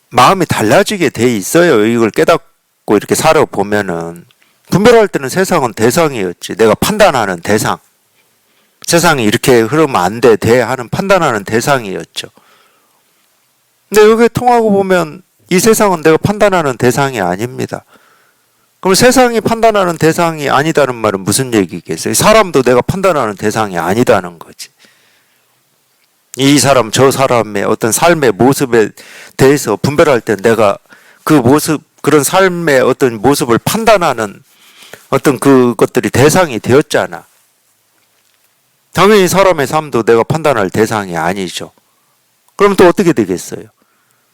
[SPEAKER 1] 마음이 달라지게 돼 있어요. 이걸 깨닫고 이렇게 살아보면은. 분별할 때는 세상은 대상이었지. 내가 판단하는 대상. 세상이 이렇게 흐르면 안 돼 하는 판단하는 대상이었죠. 근데 여기 통하고 보면 이 세상은 내가 판단하는 대상이 아닙니다. 그럼 세상이 판단하는 대상이 아니다는 말은 무슨 얘기겠어요? 사람도 내가 판단하는 대상이 아니다는 거지. 이 사람 저 사람의 어떤 삶의 모습에 대해서 분별할 때 내가 그 모습 그런 삶의 어떤 모습을 판단하는 어떤 그것들이 대상이 되었잖아. 당연히 사람의 삶도 내가 판단할 대상이 아니죠. 그럼 또 어떻게 되겠어요?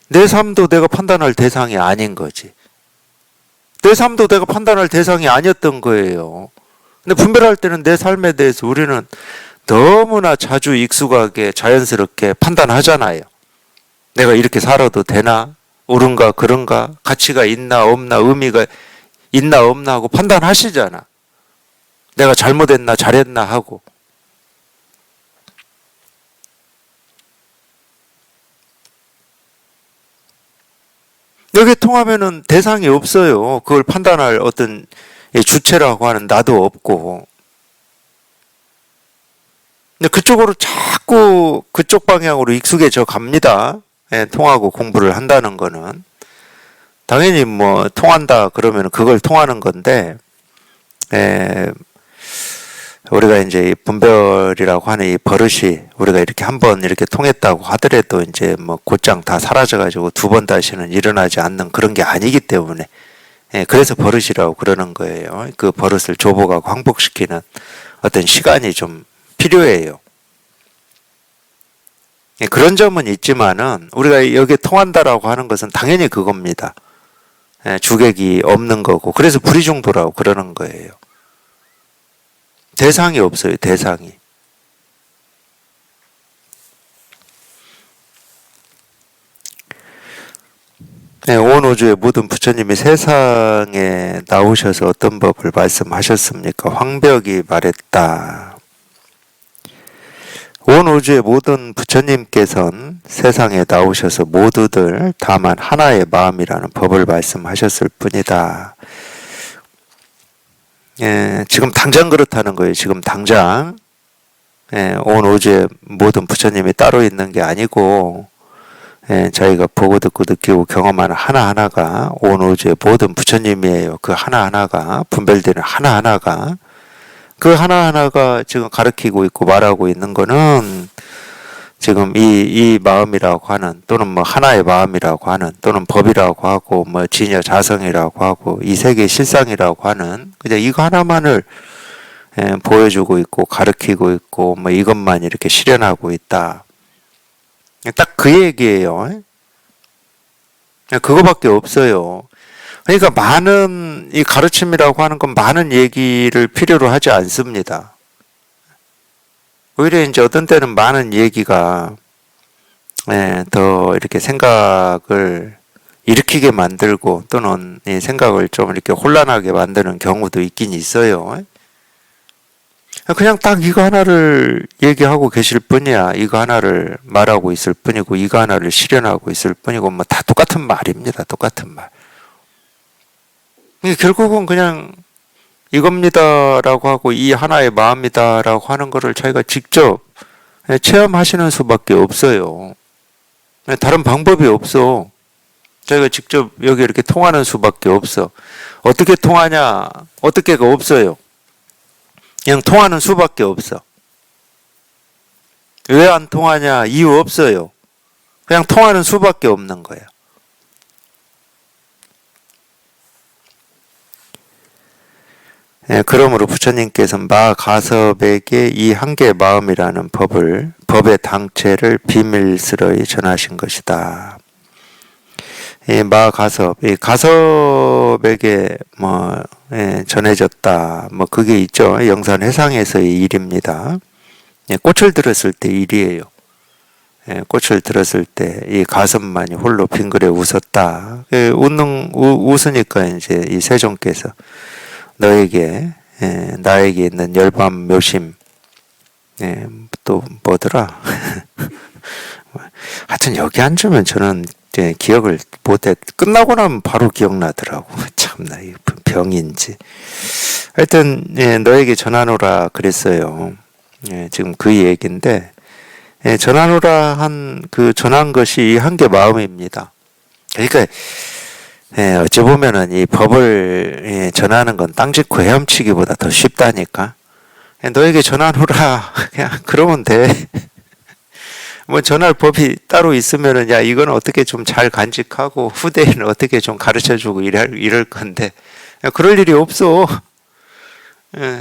[SPEAKER 1] 내 삶도 내가 판단할 대상이 아닌 거지. 내 삶도 내가 판단할 대상이 아니었던 거예요. 근데 분별할 때는 내 삶에 대해서 우리는 너무나 자주 익숙하게 자연스럽게 판단하잖아요. 내가 이렇게 살아도 되나? 옳은가 그런가? 가치가 있나 없나? 의미가 있나 없나 하고 판단하시잖아. 내가 잘못했나 잘했나 하고. 여기에 통하면은 대상이 없어요. 그걸 판단할 어떤 주체라고 하는 나도 없고. 근데 그쪽으로 자꾸 그쪽 방향으로 익숙해져 갑니다. 예, 통하고 공부를 한다는 거는. 당연히 뭐 통한다 그러면 그걸 통하는 건데, 우리가 이제 이 분별이라고 하는 이 버릇이 우리가 이렇게 한번 이렇게 통했다고 하더라도 이제 뭐 곧장 다 사라져가지고 두 번 다시는 일어나지 않는 그런 게 아니기 때문에, 그래서 버릇이라고 그러는 거예요. 그 버릇을 조복하고 항복시키는 어떤 시간이 좀 필요해요. 그런 점은 있지만은 우리가 여기에 통한다라고 하는 것은 당연히 그겁니다. 주객이 없는 거고 그래서 불이중도라고 그러는 거예요. 대상이 없어요. 대상이. 온 우주의 모든 부처님이 세상에 나오셔서 어떤 법을 말씀하셨습니까? 황벽이 말했다. 온 우주의 모든 부처님께서는 세상에 나오셔서 모두들 다만 하나의 마음이라는 법을 말씀하셨을 뿐이다. 지금 당장 그렇다는 거예요. 지금 당장. 온 우주의 모든 부처님이 따로 있는 게 아니고, 저희가 보고 듣고 느끼고 경험하는 하나하나가 온 우주의 모든 부처님이에요. 그 하나하나가, 분별되는 하나하나가, 그 하나하나가 지금 가르치고 있고 말하고 있는 거는 지금 이 마음이라고 하는 또는 뭐 하나의 마음이라고 하는 또는 법이라고 하고 뭐 진여 자성이라고 하고 이 세계 실상이라고 하는 그냥 이거 하나만을 보여주고 있고 가르치고 있고 뭐 이것만 이렇게 실현하고 있다. 딱 그 얘기예요. 그거밖에 없어요. 그러니까 많은 이 가르침이라고 하는 건 많은 얘기를 필요로 하지 않습니다. 오히려 이제 어떤 때는 많은 얘기가 더 이렇게 생각을 일으키게 만들고 또는 이 생각을 좀 이렇게 혼란하게 만드는 경우도 있긴 있어요. 그냥 딱 이거 하나를 얘기하고 계실 뿐이야. 이거 하나를 말하고 있을 뿐이고 이거 하나를 실현하고 있을 뿐이고 뭐 다 똑같은 말입니다. 똑같은 말. 결국은 그냥 이겁니다라고 하고 이 하나의 마음이다라고 하는 거를 자기가 직접 체험하시는 수밖에 없어요. 다른 방법이 없어. 자기가 직접 여기 이렇게 통하는 수밖에 없어. 어떻게 통하냐? 어떻게가 없어요. 그냥 통하는 수밖에 없어. 왜 안 통하냐? 이유 없어요. 그냥 통하는 수밖에 없는 거예요. 그러므로 부처님께서 마가섭에게 이 한계의 마음이라는 법의 당체를 비밀스러이 전하신 것이다. 이 마가섭, 이 가섭에게 전해졌다. 그게 있죠. 영산회상에서의 일입니다. 꽃을 들었을 때 일이에요. 꽃을 들었을 때 이 가섭만이 홀로 빙그레 웃었다. 웃으니까 이제 이 세종께서 너에게 나에게 있는 열반 묘심 예, 또 뭐더라? 하여튼 여기 앉으면 저는 기억을 못해. 끝나고 나면 바로 기억나더라고. 참나, 이 병인지. 하여튼, 너에게 전하노라 그랬어요. 지금 그 얘기인데, 전하노라 전한 것이 한 개 마음입니다. 그러니까, 어찌 보면은 이 법을 전하는 건 땅 짚고 헤엄치기보다 더 쉽다니까. 너에게 전하노라. 그냥 그러면 돼. 뭐 전할 법이 따로 있으면은 야 이건 어떻게 좀 잘 간직하고 후대에는 어떻게 좀 가르쳐주고 이럴 건데 야, 그럴 일이 없어.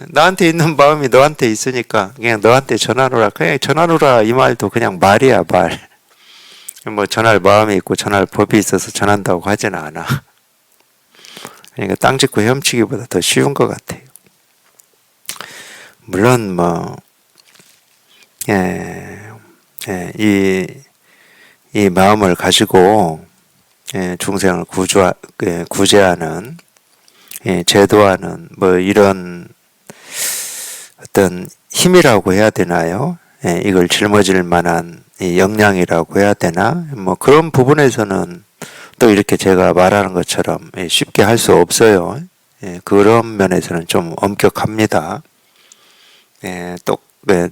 [SPEAKER 1] 나한테 있는 마음이 너한테 있으니까 그냥 너한테 전하노라. 그냥 전하노라 이 말도 그냥 말이야 말. 뭐 전할 마음이 있고 전할 법이 있어서 전한다고 하지는 않아. 그러니까 땅 짚고 헤엄치기보다 더 쉬운 것 같아요. 물론 뭐 이 마음을 가지고 중생을 구제하는 제도하는 뭐 이런 어떤 힘이라고 해야 되나요? 이걸 짊어질 만한 역량이라고 해야 되나? 뭐 그런 부분에서는 또 이렇게 제가 말하는 것처럼 쉽게 할 수 없어요. 그런 면에서는 좀 엄격합니다. 또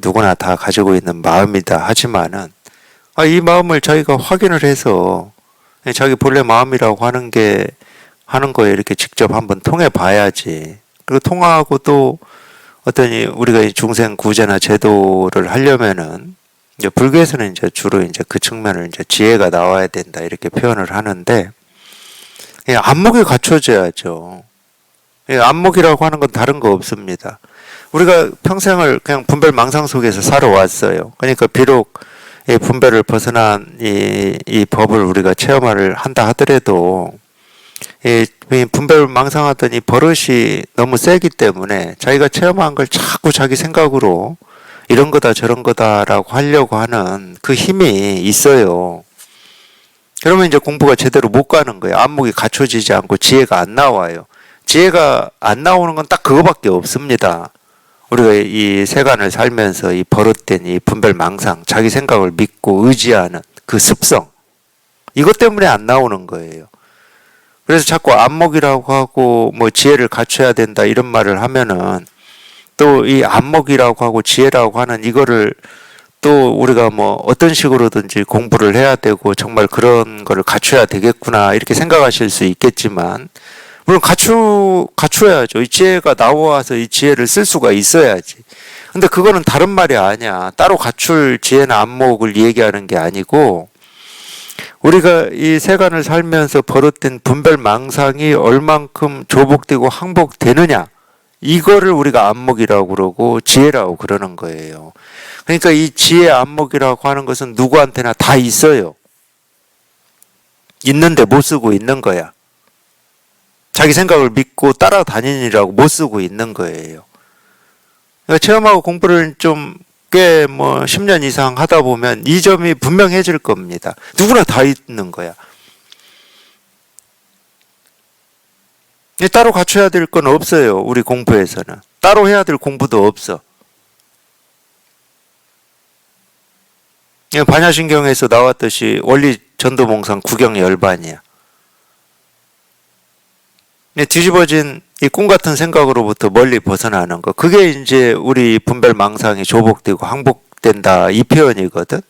[SPEAKER 1] 누구나 다 가지고 있는 마음이다 하지만은 이 마음을 자기가 확인을 해서 자기 본래 마음이라고 하는 거에 이렇게 직접 한번 통해 봐야지. 그리고 통하고 또 어떤 우리가 중생 구제나 제도를 하려면은 이제 불교에서는 이제 주로 이제 그 측면을 이제 지혜가 나와야 된다 이렇게 표현을 하는데 안목이 갖춰져야죠. 안목이라고 하는 건 다른 거 없습니다. 우리가 평생을 그냥 분별 망상 속에서 살아왔어요. 그러니까 비록 이 분별을 벗어난 이 법을 우리가 체험을 한다 하더라도 이 분별 망상하던 이 버릇이 너무 세기 때문에 자기가 체험한 걸 자꾸 자기 생각으로 이런 거다 저런 거다라고 하려고 하는 그 힘이 있어요. 그러면 이제 공부가 제대로 못 가는 거예요. 안목이 갖춰지지 않고 지혜가 안 나와요. 지혜가 안 나오는 건 딱 그거밖에 없습니다. 우리가 이 세간을 살면서 이 버릇된 이 분별 망상, 자기 생각을 믿고 의지하는 그 습성, 이것 때문에 안 나오는 거예요. 그래서 자꾸 안목이라고 하고 뭐 지혜를 갖춰야 된다 이런 말을 하면은 또 이 안목이라고 하고 지혜라고 하는 이거를 또 우리가 뭐 어떤 식으로든지 공부를 해야 되고 정말 그런 거를 갖춰야 되겠구나 이렇게 생각하실 수 있겠지만 물론 갖춰야죠. 이 지혜가 나와서 이 지혜를 쓸 수가 있어야지. 근데 그거는 다른 말이 아니야. 따로 갖출 지혜나 안목을 얘기하는 게 아니고 우리가 이 세간을 살면서 버릇된 분별 망상이 얼만큼 조복되고 항복되느냐 이거를 우리가 안목이라고 그러고 지혜라고 그러는 거예요. 그러니까 이 지혜 안목이라고 하는 것은 누구한테나 다 있어요. 있는데 못 쓰고 있는 거야. 자기 생각을 믿고 따라다니느라고 못 쓰고 있는 거예요. 그러니까 체험하고 공부를 좀 꽤 뭐 10년 이상 하다 보면 이 점이 분명해질 겁니다. 누구나 다 있는 거야. 따로 갖춰야 될 건 없어요. 우리 공부에서는. 따로 해야 될 공부도 없어. 반야신경에서 나왔듯이 원리 전도몽상 구경열반이야. 뒤집어진 이 꿈 같은 생각으로부터 멀리 벗어나는 거. 그게 이제 우리 분별 망상이 조복되고 항복된다 이 표현이거든.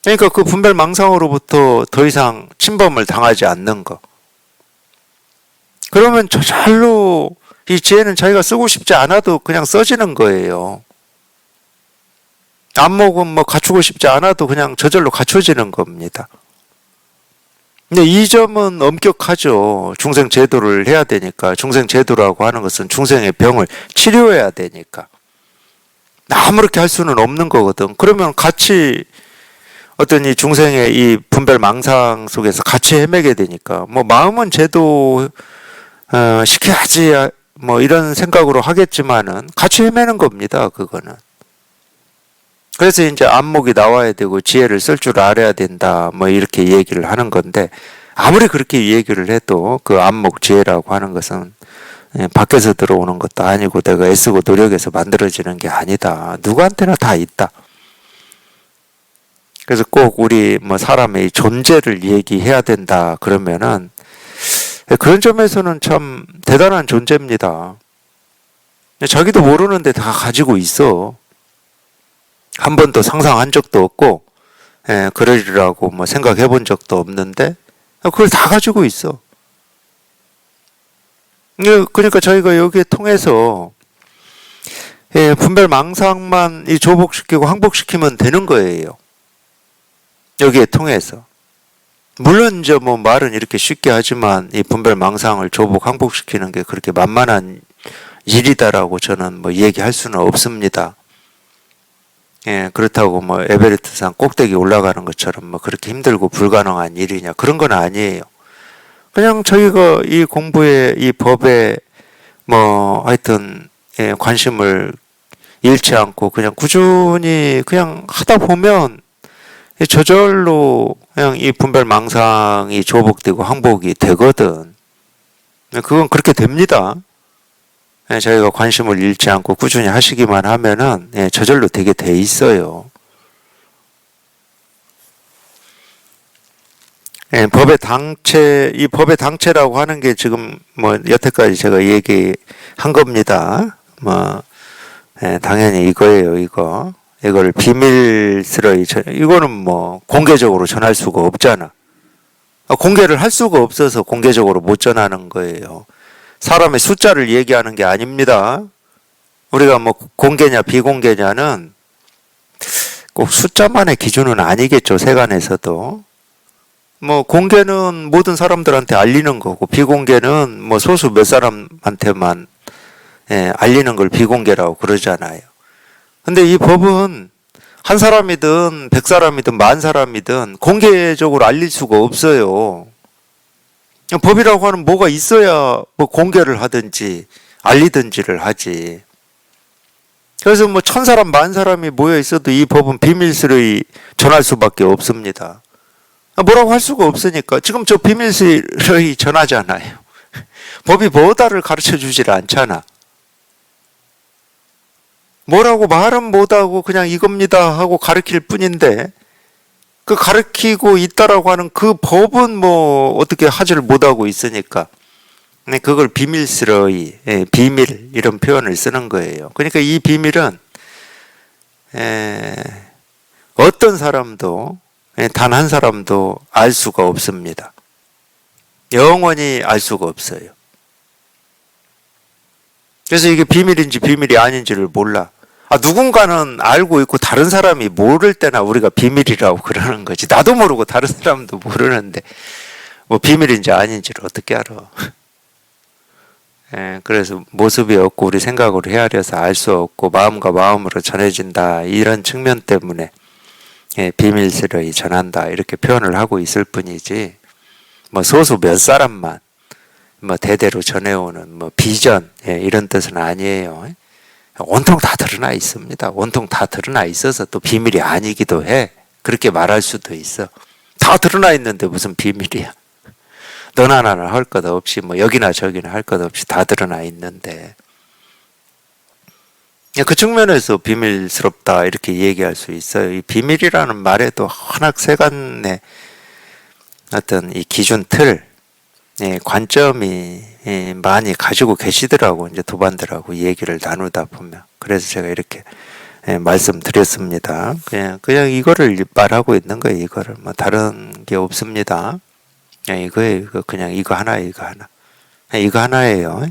[SPEAKER 1] 그러니까 그 분별 망상으로부터 더 이상 침범을 당하지 않는 거. 그러면 저절로 이 지혜는 자기가 쓰고 싶지 않아도 그냥 써지는 거예요. 안목은 뭐 갖추고 싶지 않아도 그냥 저절로 갖춰지는 겁니다. 근데 이 점은 엄격하죠. 중생 제도를 해야 되니까. 중생 제도라고 하는 것은 중생의 병을 치료해야 되니까. 아무렇게 할 수는 없는 거거든. 그러면 같이 어떤 이 중생의 이 분별 망상 속에서 같이 헤매게 되니까. 뭐 마음은 제도 시켜야지 뭐 이런 생각으로 하겠지만은 같이 헤매는 겁니다. 그거는. 그래서 이제 안목이 나와야 되고 지혜를 쓸 줄 알아야 된다. 뭐 이렇게 얘기를 하는 건데 아무리 그렇게 얘기를 해도 그 안목 지혜라고 하는 것은 밖에서 들어오는 것도 아니고 내가 애쓰고 노력해서 만들어지는 게 아니다. 누구한테나 다 있다. 그래서 꼭 우리 뭐 사람의 존재를 얘기해야 된다 그러면은 그런 점에서는 참 대단한 존재입니다. 자기도 모르는데 다 가지고 있어. 한 번도 상상한 적도 없고, 그러리라고 뭐 생각해 본 적도 없는데, 그걸 다 가지고 있어. 그러니까 저희가 여기에 통해서, 분별 망상만 이 조복시키고 항복시키면 되는 거예요. 여기에 통해서. 물론 이제 뭐 말은 이렇게 쉽게 하지만 이 분별 망상을 조복 항복시키는 게 그렇게 만만한 일이다라고 저는 뭐 얘기할 수는 없습니다. 그렇다고 뭐 에베레스트산 꼭대기 올라가는 것처럼 뭐 그렇게 힘들고 불가능한 일이냐 그런 건 아니에요. 그냥 저희가 이 공부에 이 법에 뭐 하여튼 관심을 잃지 않고 그냥 꾸준히 그냥 하다 보면 저절로 그냥 이 분별 망상이 조복되고 항복이 되거든. 그건 그렇게 됩니다. 저희가 관심을 잃지 않고 꾸준히 하시기만 하면은 저절로 되게 돼 있어요. 법의 당체, 이 법의 당체라고 하는 게 지금 뭐 여태까지 제가 얘기한 겁니다. 뭐 당연히 이거예요, 이거. 이걸 비밀스러이 이거는 뭐 공개적으로 전할 수가 없잖아. 공개를 할 수가 없어서 공개적으로 못 전하는 거예요. 사람의 숫자를 얘기하는 게 아닙니다. 우리가 뭐 공개냐 비공개냐는 꼭 숫자만의 기준은 아니겠죠. 세간에서도. 뭐 공개는 모든 사람들한테 알리는 거고 비공개는 뭐 소수 몇 사람한테만 알리는 걸 비공개라고 그러잖아요. 근데 이 법은 한 사람이든 100사람이든 10,000사람이든 공개적으로 알릴 수가 없어요. 법이라고 하는 뭐가 있어야 뭐 공개를 하든지 알리든지를 하지. 그래서 뭐 1,000사람, 10,000사람이 모여 있어도 이 법은 비밀스러이 전할 수밖에 없습니다. 뭐라고 할 수가 없으니까 지금 저 비밀스러이 전하잖아요. 법이 뭐다를 가르쳐 주질 않잖아. 뭐라고 말은 못하고 그냥 이겁니다 하고 가르칠 뿐인데 그 가르치고 있다라고 하는 그 법은 뭐 어떻게 하지를 못하고 있으니까 그걸 비밀스러이 비밀 이런 표현을 쓰는 거예요. 그러니까 이 비밀은 어떤 사람도 단 한 사람도 알 수가 없습니다. 영원히 알 수가 없어요. 그래서 이게 비밀인지 비밀이 아닌지를 몰라. 누군가는 알고 있고 다른 사람이 모를 때나 우리가 비밀이라고 그러는 거지. 나도 모르고 다른 사람도 모르는데 뭐 비밀인지 아닌지를 어떻게 알아. 그래서 모습이 없고 우리 생각으로 헤아려서 알 수 없고 마음과 마음으로 전해진다. 이런 측면 때문에 비밀스러이 전한다. 이렇게 표현을 하고 있을 뿐이지 뭐 소수 몇 사람만 뭐 대대로 전해오는 뭐 비전 이런 뜻은 아니에요. 온통 다 드러나 있습니다. 온통 다 드러나 있어서 또 비밀이 아니기도 해. 그렇게 말할 수도 있어. 다 드러나 있는데 무슨 비밀이야. 너나 나나 할 것 없이 뭐 여기나 저기나 할 것 없이 다 드러나 있는데 그 측면에서 비밀스럽다 이렇게 얘기할 수 있어요. 이 비밀이라는 말에도 한학세간의 어떤 이 기준 틀 관점이 많이 가지고 계시더라고. 이제 도반들하고 얘기를 나누다 보면. 그래서 제가 이렇게 말씀드렸습니다. 그냥 이거를 말하고 있는 거예요. 이거를 뭐 다른 게 없습니다. 이거예요. 그냥 이거 하나. 이거 하나예요.